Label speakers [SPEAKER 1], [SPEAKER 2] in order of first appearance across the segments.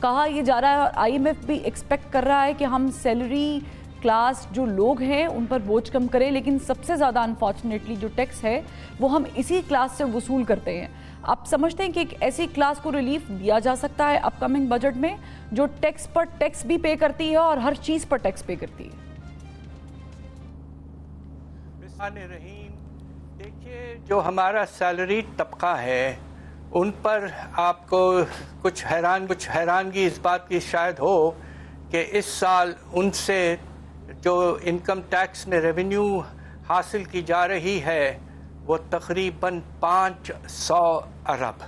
[SPEAKER 1] کہا یہ جا رہا ہے اور IMF بھی ایکسپیکٹ کر رہا ہے کہ ہم سیلری کلاس جو لوگ ہیں ان پر بوجھ کم کریں، لیکن سب سے زیادہ انفارچونیٹلی جو ٹیکس ہے وہ ہم اسی کلاس سے وصول کرتے ہیں۔ آپ سمجھتے ہیں کہ ایک ایسی کلاس کو ریلیف دیا جا سکتا ہے اپ کمنگ بجٹ میں جو ٹیکس پر ٹیکس بھی پے کرتی ہے اور ہر چیز پر ٹیکس پے کرتی ہے؟
[SPEAKER 2] رحیم، دیکھیے جو ہمارا سیلری طبقہ ہے ان پر آپ کو کچھ حیرانگی اس بات کی شاید ہو کہ اس سال ان سے جو انکم ٹیکس میں ریونیو حاصل کی جا رہی ہے وہ تقریباً 500 ارب۔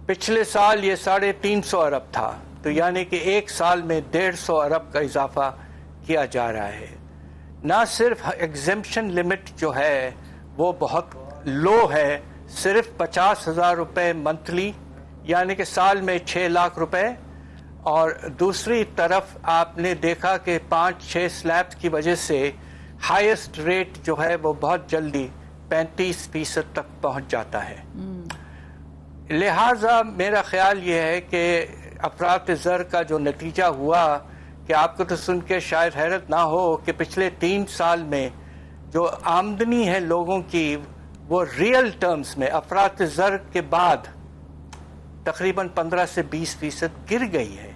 [SPEAKER 2] پچھلے سال یہ 350 ارب تھا، تو یعنی کہ ایک سال میں 150 ارب کا اضافہ کیا جا رہا ہے۔ نہ صرف ایگزمپشن لمٹ جو ہے وہ بہت لو ہے، صرف 50,000 روپے منتھلی، یعنی کہ سال میں 6 لاکھ روپے، اور دوسری طرف آپ نے دیکھا کہ 5-6 سلیبس کی وجہ سے ہائیسٹ ریٹ جو ہے وہ بہت جلدی 35% تک پہنچ جاتا ہے۔ لہٰذا میرا خیال یہ ہے کہ افراط زر کا جو نتیجہ ہوا کہ آپ کو تو سن کے شاید حیرت نہ ہو کہ پچھلے 3 سال میں جو آمدنی ہے لوگوں کی وہ ریئل ٹرمز میں افراط زر کے بعد تقریباً 15 سے 20% گر گئی ہے۔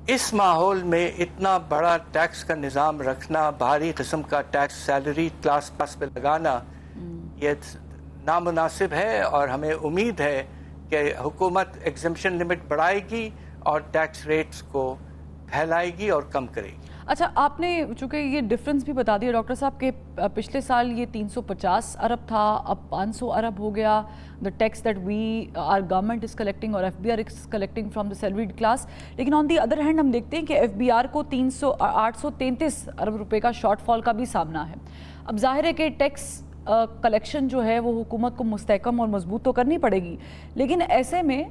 [SPEAKER 2] اس ماحول میں اتنا بڑا ٹیکس کا نظام رکھنا، بھاری قسم کا ٹیکس سیلری کلاس پہ لگانا، یہ نامناسب ہے، اور ہمیں امید ہے کہ حکومت ایگزمپشن لمٹ بڑھائے گی اور ٹیکس ریٹس کو پھیلائے گی اور کم کرے گی۔
[SPEAKER 1] اچھا، آپ نے چونکہ یہ ڈفرنس بھی بتا دیا ڈاکٹر صاحب کہ پچھلے سال یہ 350 ارب تھا، اب 500 ارب ہو گیا، the tax that our government is collecting اور FBR is collecting from the salaried class، لیکن on the other hand ہم دیکھتے ہیں کہ FBR کو 833 ارب روپے کا شارٹ فال کا بھی سامنا ہے۔ اب ظاہر ہے کہ ٹیکس کلیکشن جو ہے وہ حکومت کو مستحکم اور مضبوط تو کرنی پڑے گی، لیکن ایسے میں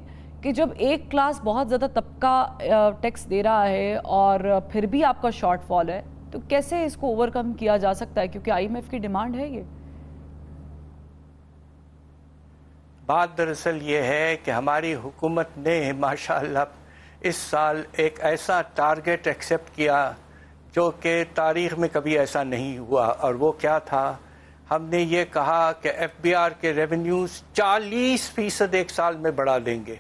[SPEAKER 1] کہ جب ایک کلاس بہت زیادہ طبقہ ٹیکس دے رہا ہے اور پھر بھی آپ کا شارٹ فال ہے، تو کیسے اس کو اوور کم کیا جا سکتا ہے؟ کیونکہ IMF کی ڈیمانڈ ہے یہ۔
[SPEAKER 2] بات دراصل یہ ہے کہ ہماری حکومت نے ماشاءاللہ اس سال ایک ایسا ٹارگٹ ایکسیپٹ کیا جو کہ تاریخ میں کبھی ایسا نہیں ہوا، اور وہ کیا تھا؟ ہم نے یہ کہا کہ FBR کے ریونیوز 40% ایک سال میں بڑھا دیں گے۔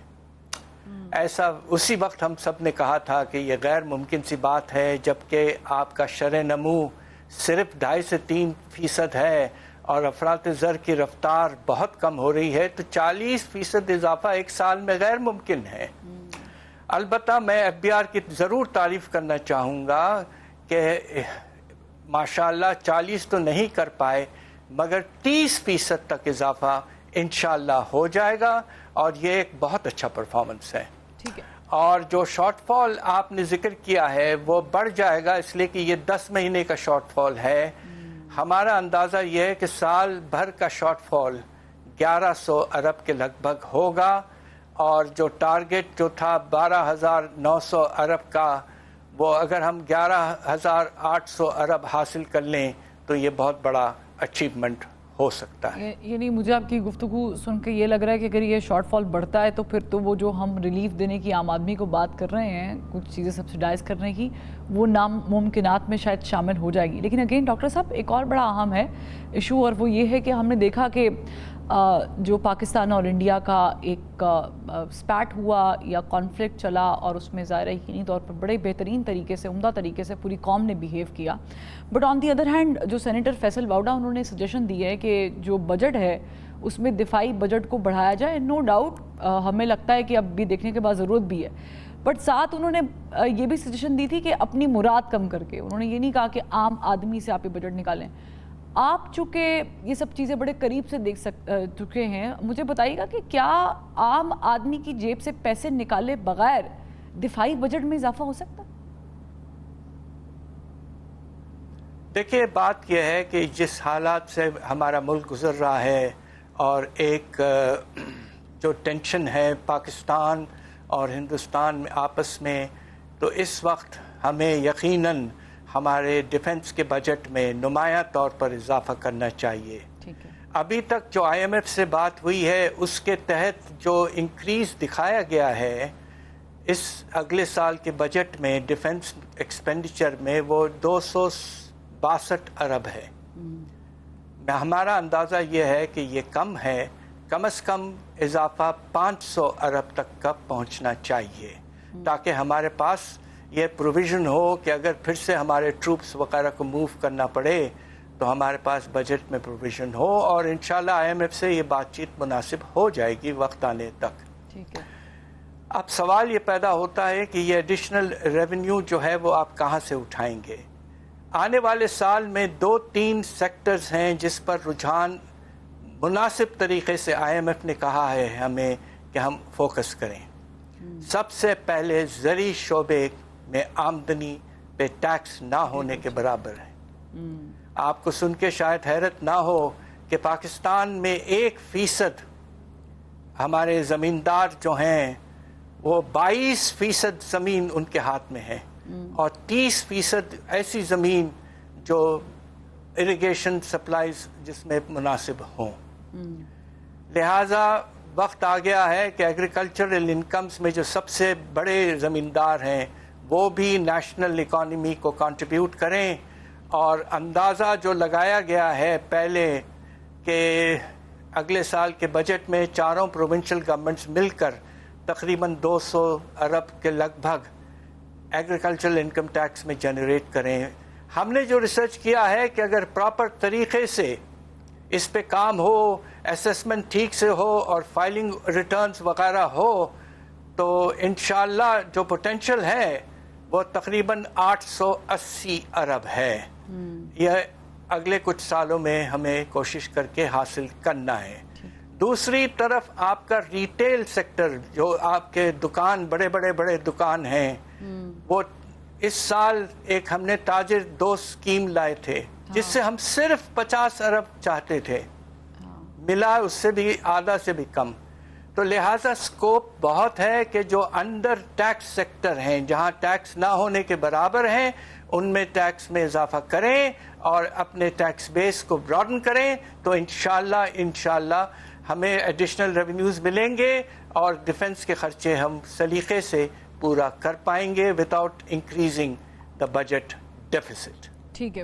[SPEAKER 2] ایسا اسی وقت ہم سب نے کہا تھا کہ یہ غیر ممکن سی بات ہے، جبکہ آپ کا شرح نمو صرف 2.5 سے 3% ہے اور افراط زر کی رفتار بہت کم ہو رہی ہے، تو 40% اضافہ ایک سال میں غیر ممکن ہے۔ البتہ میں FBR کی ضرور تعریف کرنا چاہوں گا کہ ماشاءاللہ 40 تو نہیں کر پائے، مگر 30% تک اضافہ انشاءاللہ ہو جائے گا، اور یہ ایک بہت اچھا پرفارمنس ہے۔ اور جو شارٹ فال آپ نے ذکر کیا ہے وہ بڑھ جائے گا، اس لیے کہ یہ 10 مہینے کا شارٹ فال ہے۔ ہمارا اندازہ یہ ہے کہ سال بھر کا شارٹ فال 1100 ارب کے لگ بھگ ہوگا، اور جو ٹارگٹ جو تھا 12,900 ارب کا، وہ اگر ہم 11,800 ارب حاصل کر لیں تو یہ بہت بڑا اچیومنٹ ہو سکتا ہے۔
[SPEAKER 1] یعنی مجھے آپ کی گفتگو سن کے یہ لگ رہا ہے کہ اگر یہ شارٹ فال بڑھتا ہے تو پھر تو وہ جو ہم ریلیف دینے کی عام آدمی کو بات کر رہے ہیں، کچھ چیزیں سبسیڈائز کرنے کی، وہ ناممکنات میں شاید شامل ہو جائے گی۔ لیکن اگین ڈاکٹر صاحب ایک اور بڑا اہم ہے ایشو، اور وہ یہ ہے کہ ہم نے دیکھا کہ جو پاکستان اور انڈیا کا ایک سپیٹ ہوا یا کانفلکٹ چلا، اور اس میں ظاہر یقینی طور پر بڑے بہترین طریقے سے، عمدہ طریقے سے پوری قوم نے بیہیو کیا، but on the other hand جو سینیٹر فیصل واؤڈا انہوں نے سجیشن دی ہے کہ جو بجٹ ہے اس میں دفاعی بجٹ کو بڑھایا جائے۔ نو ڈاؤٹ ہمیں لگتا ہے کہ اب بھی دیکھنے کے بعد ضرورت بھی ہے، بٹ ساتھ انہوں نے یہ بھی سجیشن دی تھی کہ اپنی مراد کم کر کے، انہوں نے یہ نہیں کہا کہ عام آدمی سے آپ یہ بجٹ نکالیں۔ آپ چونکہ یہ سب چیزیں بڑے قریب سے دیکھ چکے ہیں، مجھے بتائیے گا کہ کیا عام آدمی کی جیب سے پیسے نکالے بغیر دفاعی بجٹ میں اضافہ ہو سکتا؟
[SPEAKER 2] دیکھیے بات یہ ہے کہ جس حالات سے ہمارا ملک گزر رہا ہے، اور ایک جو ٹینشن ہے پاکستان اور ہندوستان میں آپس میں، تو اس وقت ہمیں یقیناً ہمارے ڈیفنس کے بجٹ میں نمایاں طور پر اضافہ کرنا چاہیے۔ ابھی تک جو IMF سے بات ہوئی ہے اس کے تحت جو انکریز دکھایا گیا ہے اس اگلے سال کے بجٹ میں ڈیفنس ایکسپینڈیچر میں وہ 262 ارب ہے. ہمارا اندازہ یہ ہے کہ یہ کم ہے، کم از کم اضافہ 500 ارب تک کا پہنچنا چاہیے، تاکہ ہمارے پاس یہ پروویژن ہو کہ اگر پھر سے ہمارے ٹروپس وغیرہ کو موو کرنا پڑے تو ہمارے پاس بجٹ میں پروویژن ہو، اور انشاءاللہ IMF سے یہ بات چیت مناسب ہو جائے گی وقت آنے تک.
[SPEAKER 1] ٹھیک ہے.
[SPEAKER 2] اب سوال یہ پیدا ہوتا ہے کہ یہ ایڈیشنل ریونیو جو ہے وہ آپ کہاں سے اٹھائیں گے؟ آنے والے سال میں 2-3 سیکٹرز ہیں جس پر رجحان مناسب طریقے سے IMF نے کہا ہے ہمیں کہ ہم فوکس کریں. سب سے پہلے زرعی شعبے میں آمدنی پہ ٹیکس نہ ہونے کے برابر ہے. آپ کو سن کے شاید حیرت نہ ہو کہ پاکستان میں 1% ہمارے زمیندار جو ہیں وہ 22% زمین ان کے ہاتھ میں ہے، اور 30% ایسی زمین جو اریگیشن سپلائز جس میں مناسب ہوں. لہٰذا وقت آ گیا ہے کہ ایگریکلچرل انکمز میں جو سب سے بڑے زمیندار ہیں وہ بھی نیشنل اکانومی کو کنٹریبیوٹ کریں. اور اندازہ جو لگایا گیا ہے پہلے کہ اگلے سال کے بجٹ میں چاروں پروونشل گورنمنٹس مل کر تقریباً 200 ارب کے لگ بھگ ایگریکلچرل انکم ٹیکس میں جنریٹ کریں. ہم نے جو ریسرچ کیا ہے کہ اگر پراپر طریقے سے اس پہ کام ہو، اسیسمنٹ ٹھیک سے ہو اور فائلنگ ریٹرنز وغیرہ ہو تو انشاءاللہ جو پوٹینشل ہے وہ تقریباً 880 ارب ہے. یہ اگلے کچھ سالوں میں ہمیں کوشش کر کے حاصل کرنا ہے. دوسری طرف آپ کا ریٹیل سیکٹر، جو آپ کے دکان بڑے دکان ہیں، وہ اس سال ایک ہم نے تاجر دوست اسکیم لائے تھے جس سے ہم صرف 50 ارب چاہتے تھے، ملا اس سے بھی آدھا سے بھی کم. تو لہٰذا سکوپ بہت ہے کہ جو انڈر ٹیکس سیکٹر ہیں، جہاں ٹیکس نہ ہونے کے برابر ہیں، ان میں ٹیکس میں اضافہ کریں اور اپنے ٹیکس بیس کو براڈن کریں تو انشاءاللہ ہمیں ایڈیشنل ریونیوز ملیں گے اور ڈیفنس کے خرچے ہم سلیقے سے پورا کر پائیں گے without increasing the budget deficit.
[SPEAKER 1] ٹھیک ہے.